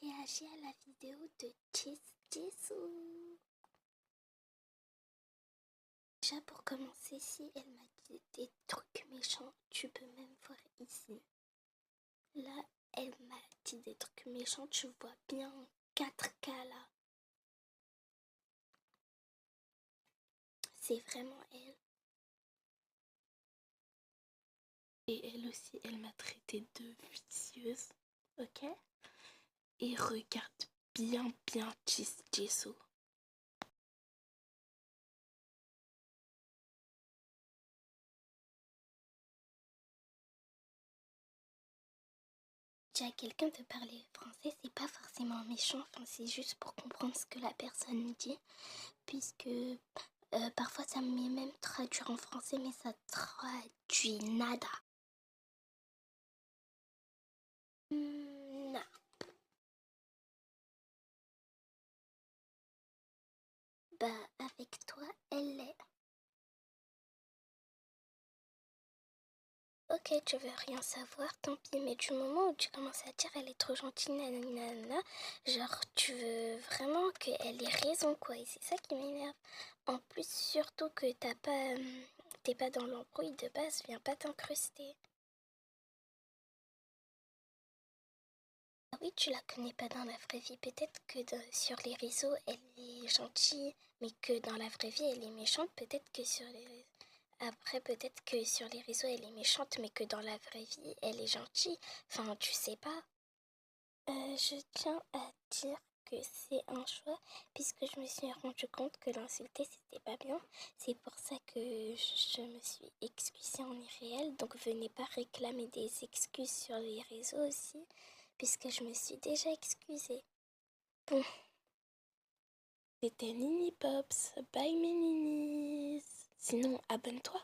réagi à la vidéo de Jisoo. Déjà pour commencer, si elle m'a dit des trucs méchants, tu peux même voir ici. Là, elle m'a dit des trucs méchants, tu vois bien en 4K là. C'est vraiment elle. Et elle aussi, elle m'a traité de vicieuse, ok? Et regarde bien Jisoo. Déjà, quelqu'un de parler français, c'est pas forcément méchant, enfin, c'est juste pour comprendre ce que la personne dit, puisque parfois ça me met même traduire en français, mais ça traduit nada. Non. Bah, avec toi, elle l'est. Ok, tu veux rien savoir, tant pis, mais du moment où tu commences à dire elle est trop gentille, nanana, genre tu veux vraiment qu'elle ait raison, quoi, et c'est ça qui m'énerve. En plus, surtout que t'es pas dans l'embrouille de base, viens pas t'incruster. Ah oui, tu la connais pas dans la vraie vie, peut-être que sur les réseaux elle est gentille, mais que dans la vraie vie elle est méchante, peut-être que sur les réseaux. Après, peut-être que sur les réseaux, elle est méchante, mais que dans la vraie vie, elle est gentille. Enfin, tu sais pas. Je tiens à dire que c'est un choix, puisque je me suis rendu compte que l'insulter, c'était pas bien. C'est pour ça que je me suis excusée en irréel. Donc, venez pas réclamer des excuses sur les réseaux aussi, puisque je me suis déjà excusée. Bon. C'était Nini Pops. Bye mes ninis. Sinon, abonne-toi.